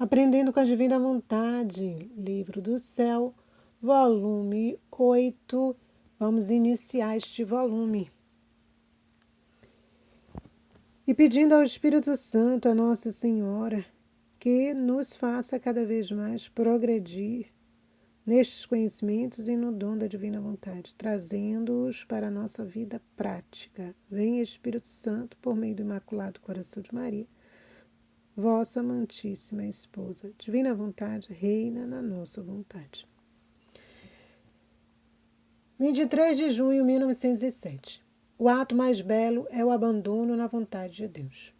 Aprendendo com a Divina Vontade, Livro do Céu, volume 8. Vamos iniciar este volume. E pedindo ao Espírito Santo, a Nossa Senhora, que nos faça cada vez mais progredir nestes conhecimentos e no dom da Divina Vontade, trazendo-os para a nossa vida prática. Venha Espírito Santo, por meio do Imaculado Coração de Maria, vossa amantíssima esposa. Divina Vontade reina na nossa vontade. 23 de junho de 1907. O ato mais belo é o abandono na vontade de Deus.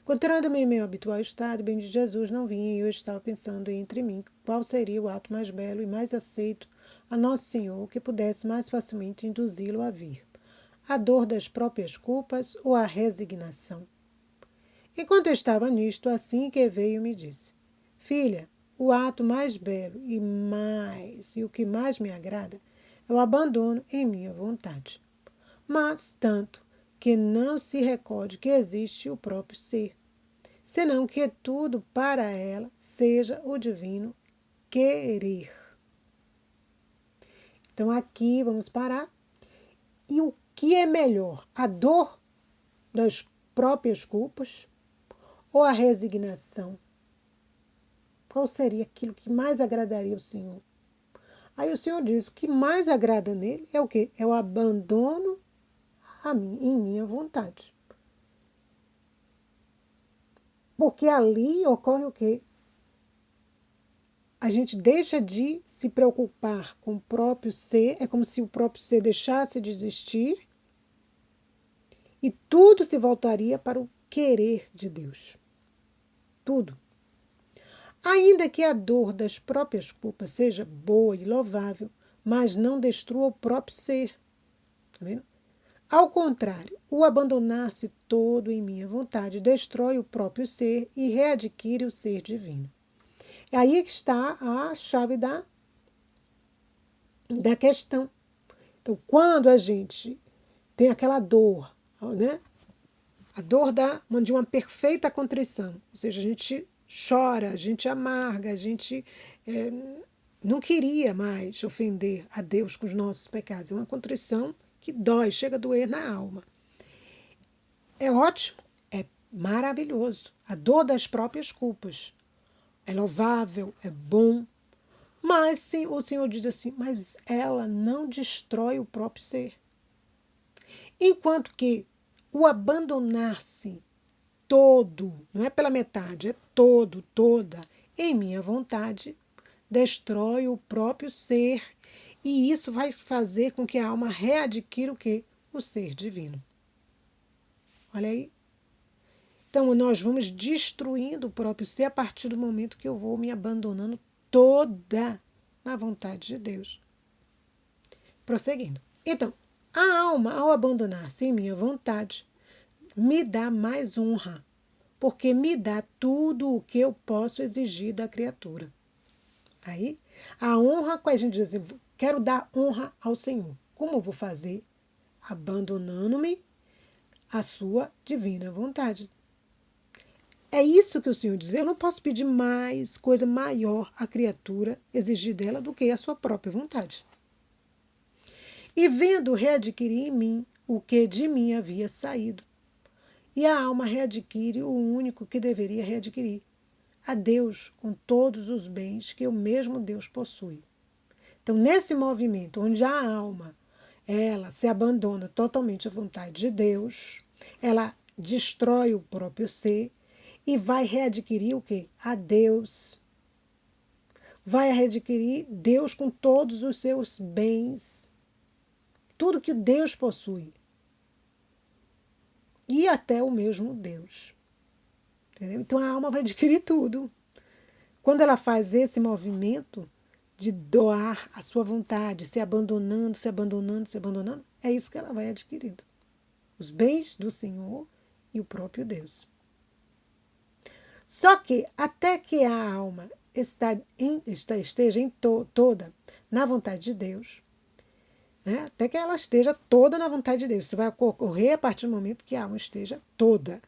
Encontrando-me em meu habitual estado, bem de Jesus não vinha e eu estava pensando entre mim qual seria o ato mais belo e mais aceito a Nosso Senhor que pudesse mais facilmente induzi-lo a vir. A dor das próprias culpas ou a resignação? Enquanto eu estava nisto, assim que veio me disse: Filha, o ato mais belo e o que mais me agrada é o abandono em minha vontade. Mas tanto que não se recorde que existe o próprio ser, senão que tudo para ela seja o divino querer. Então aqui vamos parar. E o que é melhor? A dor das próprias culpas ou a resignação? Qual seria aquilo que mais agradaria ao Senhor? Aí o Senhor diz: o que mais agrada nele é o quê? É o abandono em minha vontade. Porque ali ocorre o quê? A gente deixa de se preocupar com o próprio ser, é como se o próprio ser deixasse de existir e tudo se voltaria para o querer de Deus. Tudo. Ainda que a dor das próprias culpas seja boa e louvável, mas não destrua o próprio ser. Tá vendo? Ao contrário, o abandonar-se todo em minha vontade destrói o próprio ser e readquire o ser divino. É aí que está a chave da questão. Então, quando a gente tem aquela dor, né? A dor de uma perfeita contrição, ou seja, a gente chora, a gente amarga, a gente não queria mais ofender a Deus com os nossos pecados. É uma contrição que dói, chega a doer na alma. É ótimo, é maravilhoso. A dor das próprias culpas é louvável, é bom. Mas sim, o Senhor diz assim, mas ela não destrói o próprio ser. Enquanto que o abandonar-se todo, não é pela metade, é todo, toda, em minha vontade, destrói o próprio ser. E isso vai fazer com que a alma readquira o quê? O ser divino. Olha aí. Então, nós vamos destruindo o próprio ser a partir do momento que eu vou me abandonando toda na vontade de Deus. Prosseguindo. Então, a alma, ao abandonar-se em minha vontade, me dá mais honra, porque me dá tudo o que eu posso exigir da criatura. Aí, a honra, quando a gente diz assim, quero dar honra ao Senhor. Como eu vou fazer? Abandonando-me à sua divina vontade. É isso que o Senhor diz. Eu não posso pedir mais, coisa maior à criatura, exigir dela do que a sua própria vontade. E vendo readquirir em mim o que de mim havia saído. E a alma readquire o único que deveria readquirir, a Deus com todos os bens que o mesmo Deus possui. Então, nesse movimento onde a alma ela se abandona totalmente à vontade de Deus, ela destrói o próprio ser e vai readquirir o quê? A Deus. Vai readquirir Deus com todos os seus bens. Tudo que Deus possui. E até o mesmo Deus. Entendeu? Então a alma vai adquirir tudo. Quando ela faz esse movimento de doar a sua vontade, se abandonando, se abandonando, se abandonando, é isso que ela vai adquirindo. Os bens do Senhor e o próprio Deus. Só que até que a alma esteja toda na vontade de Deus, né? Até que ela esteja toda na vontade de Deus. Isso vai ocorrer a partir do momento que a alma esteja toda.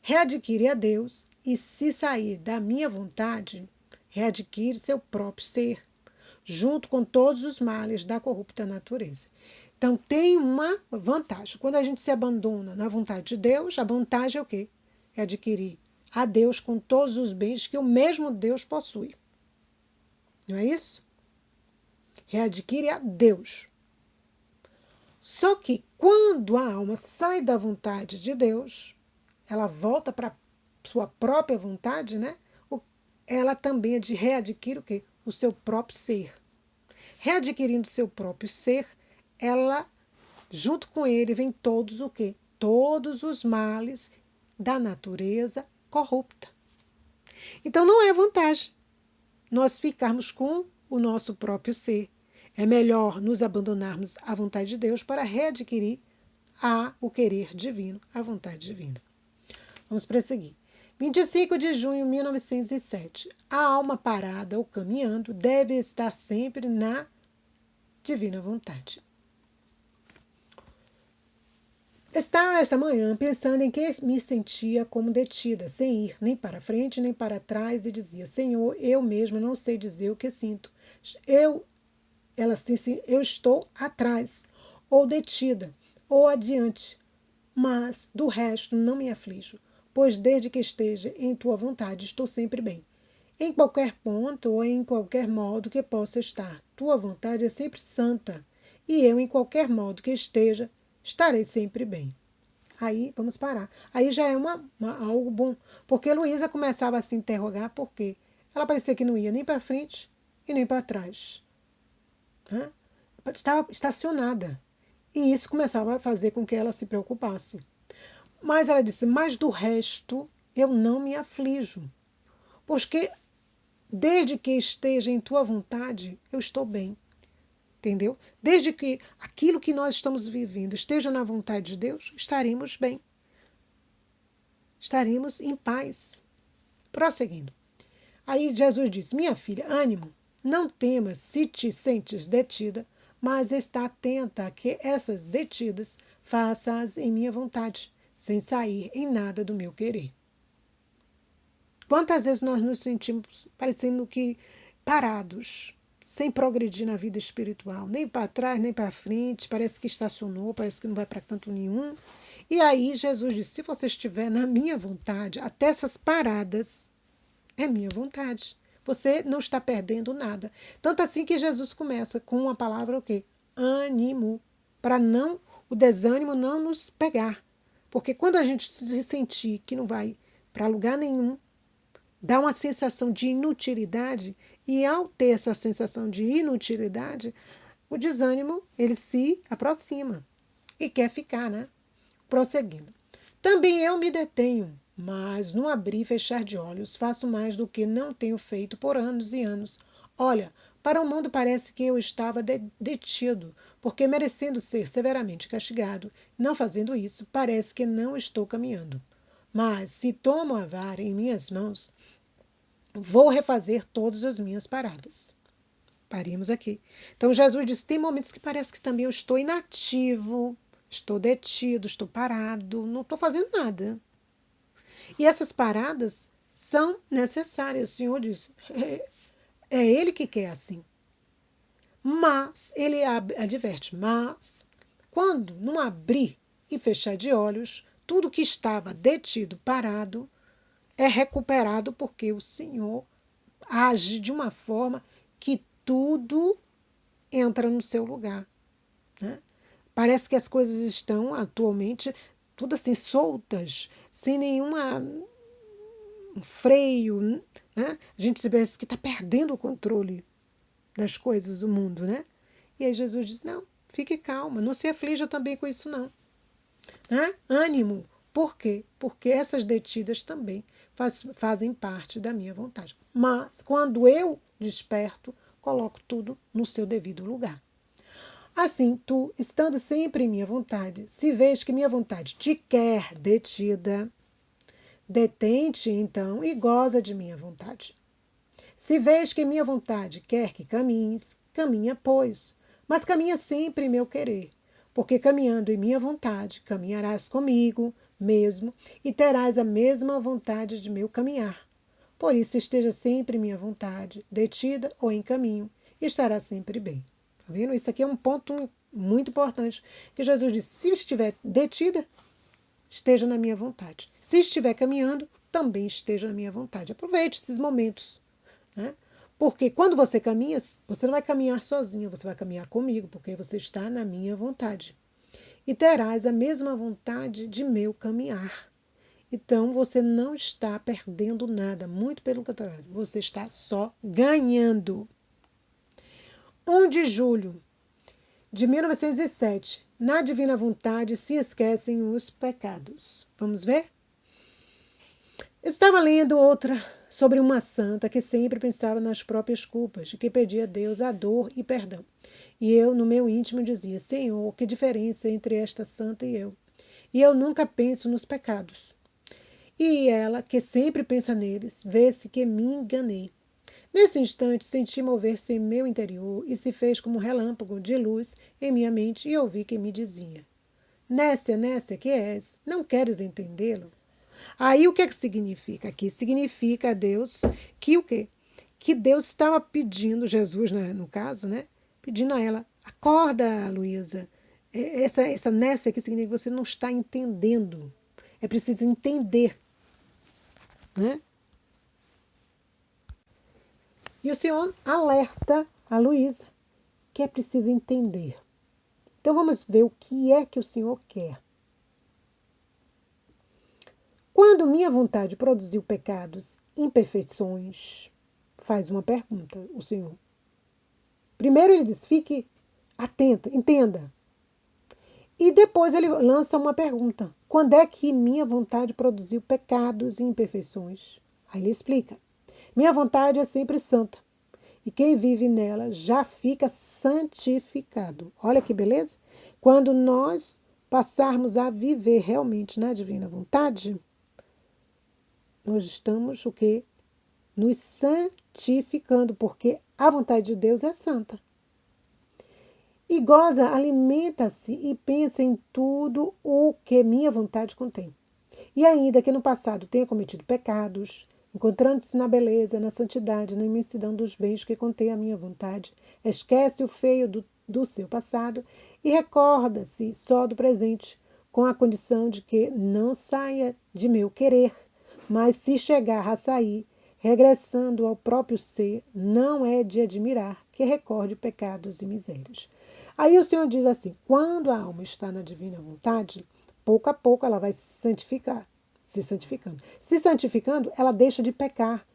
readquire a Deus e, se sair da minha vontade, readquire seu próprio ser, junto com todos os males da corrupta natureza. Então, tem uma vantagem. Quando a gente se abandona na vontade de Deus, a vantagem é o quê? É adquirir a Deus com todos os bens que o mesmo Deus possui. Não é isso? Readquire a Deus. Só que quando a alma sai da vontade de Deus, ela volta para a sua própria vontade, né? Ela também readquire o quê? O seu próprio ser. Readquirindo o seu próprio ser, ela, junto com ele, vem todos o quê? Todos os males da natureza corrupta. Então não é vantagem nós ficarmos com o nosso próprio ser. É melhor nos abandonarmos à vontade de Deus para readquirir o querer divino, a vontade divina. Vamos prosseguir. 25 de junho de 1907. A alma parada ou caminhando deve estar sempre na divina vontade. Estava esta manhã pensando em que me sentia como detida, sem ir nem para frente nem para trás, e dizia: Senhor, eu mesma não sei dizer o que sinto. Eu estou atrás, ou detida, ou adiante, mas do resto não me aflijo, pois desde que esteja em tua vontade estou sempre bem. Em qualquer ponto ou em qualquer modo que possa estar, tua vontade é sempre santa, e eu, em qualquer modo que esteja, estarei sempre bem. Aí, vamos parar. Aí já é algo bom, porque Luísa começava a se interrogar porque ela parecia que não ia nem para frente e nem para trás. Estava estacionada. E isso começava a fazer com que ela se preocupasse. Mas ela disse, mas do resto eu não me aflijo, porque desde que esteja em tua vontade, eu estou bem. Entendeu? Desde que aquilo que nós estamos vivendo esteja na vontade de Deus, estaremos bem. Estaremos em paz. Prosseguindo. Aí Jesus diz, minha filha, ânimo, não temas se te sentes detida, mas está atenta a que essas detidas faças em minha vontade, sem sair em nada do meu querer. Quantas vezes nós nos sentimos parecendo que parados, sem progredir na vida espiritual, nem para trás, nem para frente, parece que estacionou, parece que não vai para canto nenhum. E aí Jesus disse, se você estiver na minha vontade, até essas paradas, é minha vontade. Você não está perdendo nada. Tanto assim que Jesus começa com uma palavra o quê? Ânimo, para não o desânimo não nos pegar. Porque quando a gente se sentir que não vai para lugar nenhum, dá uma sensação de inutilidade, e ao ter essa sensação de inutilidade, o desânimo ele se aproxima e quer ficar, né? Prosseguindo. Também eu me detenho, mas no abrir e fechar de olhos faço mais do que não tenho feito por anos e anos. Olha, para o mundo parece que eu estava detido, porque merecendo ser severamente castigado, não fazendo isso, parece que não estou caminhando. Mas se tomo a vara em minhas mãos, vou refazer todas as minhas paradas. Paremos aqui. Então Jesus disse, tem momentos que parece que também eu estou inativo, estou detido, estou parado, não estou fazendo nada. E essas paradas são necessárias. O Senhor diz, é Ele que quer assim. Mas, Ele adverte, mas quando não abrir e fechar de olhos, tudo que estava detido, parado, é recuperado porque o Senhor age de uma forma que tudo entra no seu lugar. Né? Parece que as coisas estão atualmente tudo assim soltas, sem nenhum freio. Né? A gente parece que está perdendo o controle das coisas do mundo. Né? E aí Jesus diz, não, fique calma, não se aflija também com isso não. Né? Ânimo. Por quê? Porque essas detidas também fazem parte da minha vontade. Mas, quando eu desperto, coloco tudo no seu devido lugar. Assim, tu, estando sempre em minha vontade, se vês que minha vontade te quer detida, detente, então, e goza de minha vontade. Se vês que minha vontade quer que caminhes, caminha, pois, mas caminha sempre em meu querer, porque caminhando em minha vontade, caminharás comigo, mesmo, e terás a mesma vontade de meu caminhar. Por isso esteja sempre minha vontade, detida ou em caminho, e estará sempre bem. Tá vendo? Isso aqui é um ponto muito importante, que Jesus disse, se estiver detida, esteja na minha vontade. Se estiver caminhando, também esteja na minha vontade. Aproveite esses momentos, né? Porque quando você caminha, você não vai caminhar sozinho, você vai caminhar comigo, porque você está na minha vontade. E terás a mesma vontade de meu caminhar. Então você não está perdendo nada, muito pelo contrário, você está só ganhando. 1 de julho de 1907. Na divina vontade se esquecem os pecados. Vamos ver? Estava lendo outra sobre uma santa que sempre pensava nas próprias culpas e que pedia a Deus a dor e perdão. E eu, no meu íntimo, dizia, Senhor, que diferença entre esta santa e eu. E eu nunca penso nos pecados. E ela, que sempre pensa neles, vê-se que me enganei. Nesse instante, senti mover-se em meu interior e se fez como um relâmpago de luz em minha mente e ouvi que me dizia, Nécia, Nécia, que és? Não queres entendê-lo? Aí o que é que significa aqui? Significa a Deus que o quê? Que Deus estava pedindo, Jesus, né, no caso, né? Pedindo a ela, acorda, Luísa. Essa Nécia aqui significa que você não está entendendo. É preciso entender, né? E o Senhor alerta a Luísa que é preciso entender. Então vamos ver o que é que o Senhor quer. Quando minha vontade produziu pecados, imperfeições, faz uma pergunta o Senhor. Primeiro ele diz, fique atenta, entenda. E depois ele lança uma pergunta. Quando é que minha vontade produziu pecados e imperfeições? Aí ele explica. Minha vontade é sempre santa. E quem vive nela já fica santificado. Olha que beleza? Quando nós passarmos a viver realmente na divina vontade, nós estamos o quê? Nos santificando, porque a vontade de Deus é santa. E goza, alimenta-se e pensa em tudo o que minha vontade contém. E ainda que no passado tenha cometido pecados, encontrando-se na beleza, na santidade, na imensidão dos bens que contém a minha vontade, esquece o feio do seu passado e recorda-se só do presente, com a condição de que não saia de meu querer, mas se chegar a sair, regressando ao próprio ser, não é de admirar que recorde pecados e misérias. Aí o Senhor diz assim, quando a alma está na divina vontade, pouco a pouco ela vai se santificar, se santificando. Se santificando, ela deixa de pecar.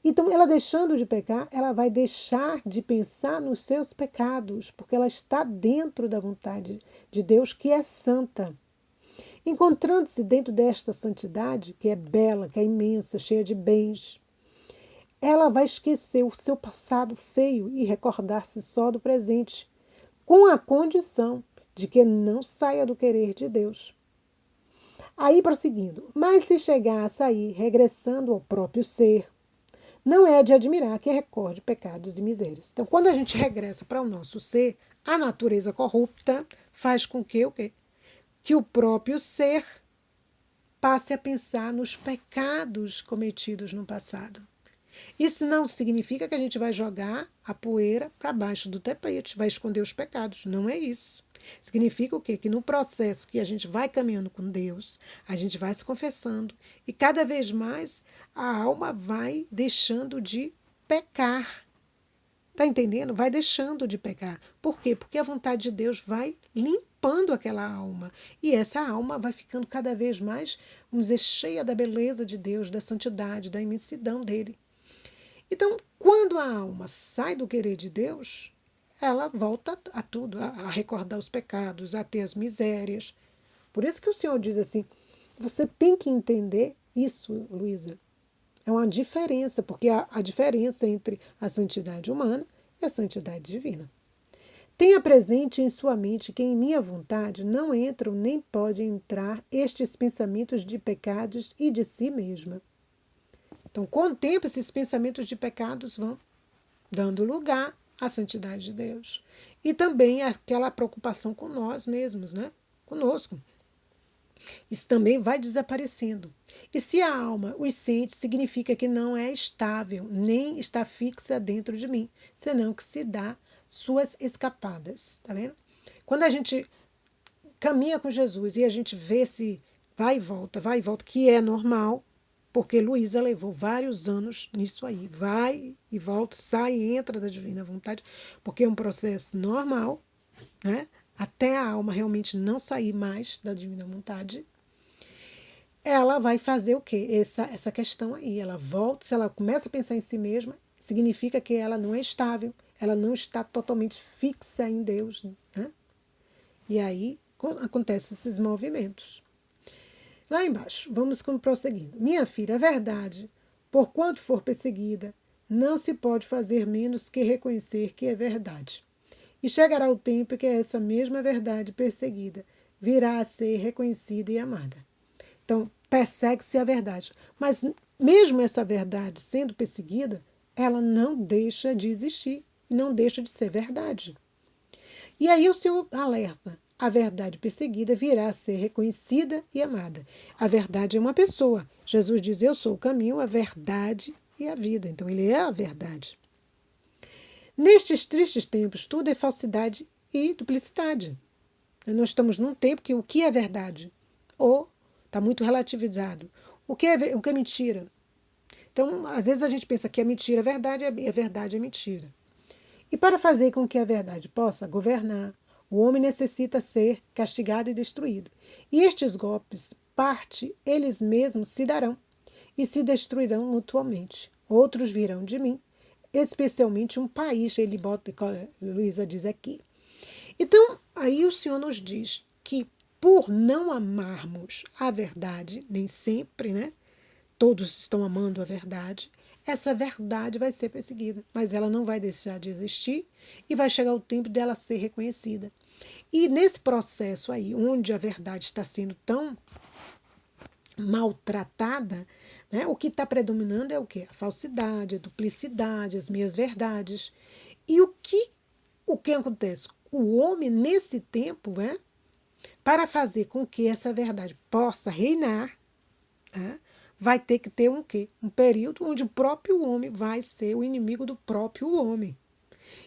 Então, ela deixando de pecar, ela vai deixar de pensar nos seus pecados, porque ela está dentro da vontade de Deus, que é santa. Encontrando-se dentro desta santidade, que é bela, que é imensa, cheia de bens, ela vai esquecer o seu passado feio e recordar-se só do presente, com a condição de que não saia do querer de Deus. Aí, prosseguindo, mas se chegar a sair regressando ao próprio ser, não é de admirar que recorde pecados e misérias. Então, quando a gente regressa para o nosso ser, a natureza corrupta faz com que o quê? Que o próprio ser passe a pensar nos pecados cometidos no passado. Isso não significa que a gente vai jogar a poeira para baixo do tapete, vai esconder os pecados. Não é isso. Significa o quê? Que no processo que a gente vai caminhando com Deus, a gente vai se confessando e cada vez mais a alma vai deixando de pecar. Tá entendendo? Vai deixando de pecar. Por quê? Porque a vontade de Deus vai limpando aquela alma. E essa alma vai ficando cada vez mais, vamos dizer, cheia da beleza de Deus, da santidade, da imensidão dele. Então, quando a alma sai do querer de Deus, ela volta a tudo, a recordar os pecados, a ter as misérias. Por isso que o Senhor diz assim, você tem que entender isso, Luísa. É uma diferença, porque há a diferença entre a santidade humana e a santidade divina. Tenha presente em sua mente que em minha vontade não entram nem podem entrar estes pensamentos de pecados e de si mesma. Então, com o tempo, esses pensamentos de pecados vão dando lugar à santidade de Deus. E também aquela preocupação com nós mesmos, né? Conosco. Isso também vai desaparecendo. E se a alma os sente, significa que não é estável, nem está fixa dentro de mim, senão que se dá suas escapadas. Tá vendo? Quando a gente caminha com Jesus e a gente vê se vai e volta, que é normal, porque Luísa levou vários anos nisso aí. Vai e volta, sai e entra da divina vontade, porque é um processo normal, né? Até a alma realmente não sair mais da divina vontade, ela vai fazer o quê? Essa questão aí. Ela volta, se ela começa a pensar em si mesma, significa que ela não é estável, ela não está totalmente fixa em Deus, né? E aí acontecem esses movimentos. Lá embaixo, vamos prosseguindo. Minha filha, a verdade, por quanto for perseguida, não se pode fazer menos que reconhecer que é verdade. E chegará o tempo que essa mesma verdade perseguida virá a ser reconhecida e amada. Então, persegue-se a verdade. Mas mesmo essa verdade sendo perseguida, ela não deixa de existir e não deixa de ser verdade. E aí o Senhor alerta. A verdade perseguida virá a ser reconhecida e amada. A verdade é uma pessoa. Jesus diz, eu sou o caminho, a verdade e a vida. Então, ele é a verdade. Nestes tristes tempos, tudo é falsidade e duplicidade. Nós estamos num tempo que o que é verdade? Ou está muito relativizado. O que é mentira? Então, às vezes a gente pensa que a mentira é verdade e a verdade é mentira. E para fazer com que a verdade possa governar, o homem necessita ser castigado e destruído. E estes golpes, parte, eles mesmos se darão e se destruirão mutuamente. Outros virão de mim, especialmente um país, ele bota, Luísa diz aqui. Então, aí o Senhor nos diz que por não amarmos a verdade, nem sempre, né? Todos estão amando a verdade, essa verdade vai ser perseguida, mas ela não vai deixar de existir e vai chegar o tempo dela ser reconhecida. E nesse processo aí, onde a verdade está sendo tão maltratada, né, o que está predominando é o quê? A falsidade, a duplicidade, as meias verdades. E o que acontece? O homem, nesse tempo, né, para fazer com que essa verdade possa reinar, né, vai ter que ter um quê? Um período onde o próprio homem vai ser o inimigo do próprio homem.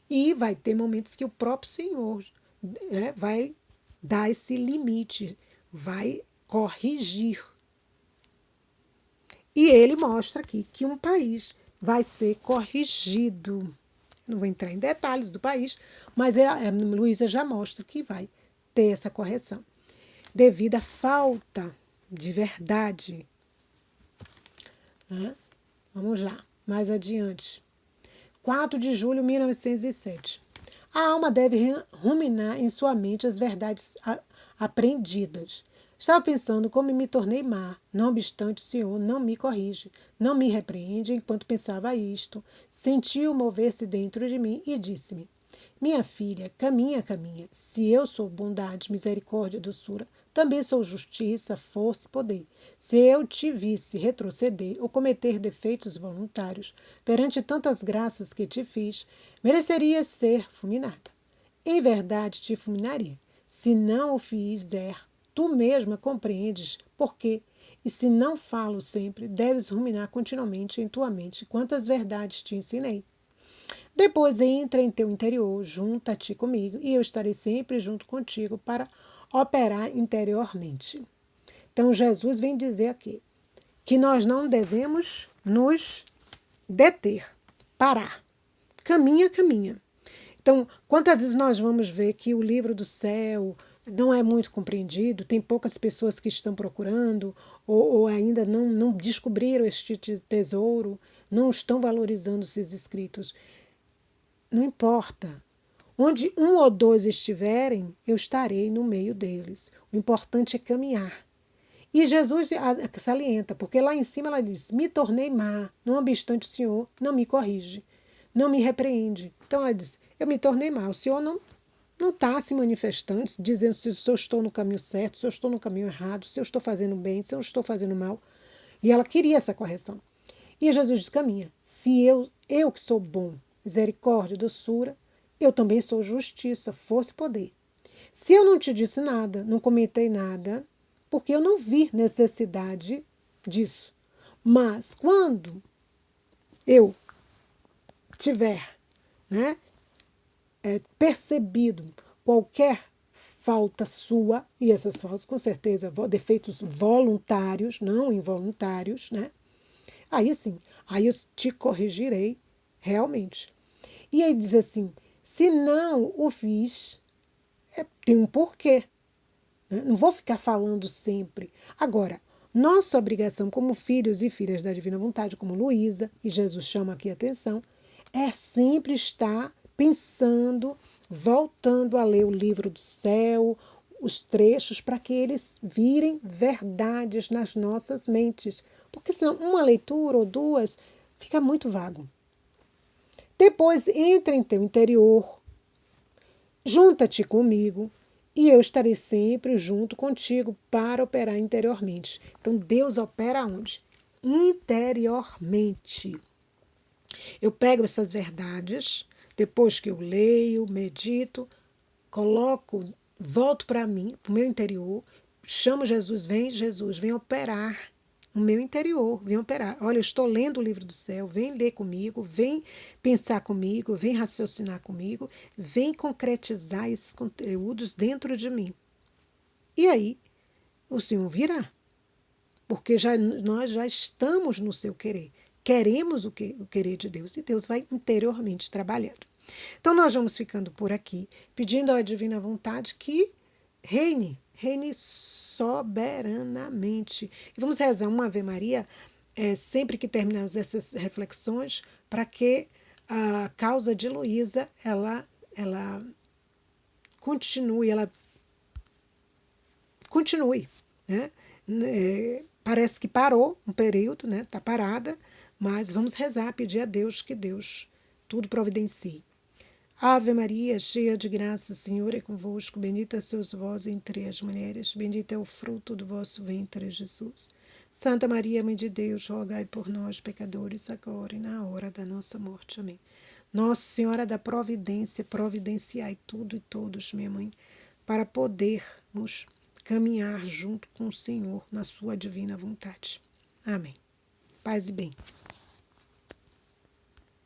E vai ter momentos que o próprio Senhor, né, vai dar esse limite, vai corrigir. E ele mostra aqui que um país vai ser corrigido. Não vou entrar em detalhes do país, mas a Luísa já mostra que vai ter essa correção, devido à falta de verdade. Vamos lá, mais adiante. 4 de julho de 1907. A alma deve ruminar em sua mente as verdades aprendidas. Estava pensando como me tornei má, não obstante o Senhor não me corrige, não me repreende enquanto pensava isto. Sentiu mover-se dentro de mim e disse-me, minha filha, caminha, caminha. Se eu sou bondade, misericórdia e doçura, também sou justiça, força e poder. Se eu te visse retroceder ou cometer defeitos voluntários perante tantas graças que te fiz, merecerias ser fulminada. Em verdade te fulminaria. Se não o fizer, tu mesma compreendes por quê. E se não falo sempre, deves ruminar continuamente em tua mente quantas verdades te ensinei. Depois entra em teu interior, junta-te comigo, e eu estarei sempre junto contigo para operar interiormente. Então, Jesus vem dizer aqui que nós não devemos nos deter, parar. Caminha, caminha. Então, quantas vezes nós vamos ver que o livro do céu não é muito compreendido, tem poucas pessoas que estão procurando, ou ainda não descobriram este tesouro, não estão valorizando esses escritos. Não importa. Onde um ou dois estiverem, eu estarei no meio deles. O importante é caminhar. E Jesus salienta, porque lá em cima ela diz, me tornei má, não obstante o Senhor não me corrige, não me repreende. Então ela diz, eu me tornei má, o Senhor não está se manifestando, dizendo se eu estou no caminho certo, se eu estou no caminho errado, se eu estou fazendo bem, se eu estou fazendo mal. E ela queria essa correção. E Jesus diz, caminha, se eu que sou bom, misericórdia, doçura, eu também sou justiça, força e poder. Se eu não te disse nada, não comentei nada, porque eu não vi necessidade disso. Mas quando eu tiver, né, percebido qualquer falta sua, e essas faltas com certeza, defeitos voluntários, não involuntários, né? Aí sim, aí eu te corrigirei realmente. E aí diz assim, se não o fiz, tem um porquê. Né? Não vou ficar falando sempre. Agora, nossa obrigação como filhos e filhas da divina vontade, como Luísa, e Jesus chama aqui a atenção, é sempre estar pensando, voltando a ler o livro do céu, os trechos, para que eles virem verdades nas nossas mentes. Porque senão uma leitura ou duas fica muito vago. Depois entra em teu interior, junta-te comigo e eu estarei sempre junto contigo para operar interiormente. Então Deus opera onde? Interiormente. Eu pego essas verdades, depois que eu leio, medito, coloco, volto para mim, para o meu interior, chamo Jesus, vem operar no meu interior, vem operar. Olha, eu estou lendo o livro do céu, vem ler comigo, vem pensar comigo, vem raciocinar comigo, vem concretizar esses conteúdos dentro de mim. E aí, o Senhor virá, porque nós já estamos no seu querer. Queremos o querer de Deus e Deus vai interiormente trabalhando. Então, nós vamos ficando por aqui, pedindo à Divina Vontade que reine soberanamente. E vamos rezar uma Ave Maria sempre que terminarmos essas reflexões, para que a causa de Luísa ela continue, né? Parece que parou um período, né? Está parada, mas vamos rezar, pedir a Deus que Deus tudo providencie. Ave Maria, cheia de graça, o Senhor é convosco, bendita sois vós entre as mulheres, bendito é o fruto do vosso ventre, Jesus. Santa Maria, Mãe de Deus, rogai por nós, pecadores, agora e na hora da nossa morte. Amém. Nossa Senhora da Providência, providenciai tudo e todos, minha Mãe, para podermos caminhar junto com o Senhor na sua divina vontade. Amém. Paz e bem.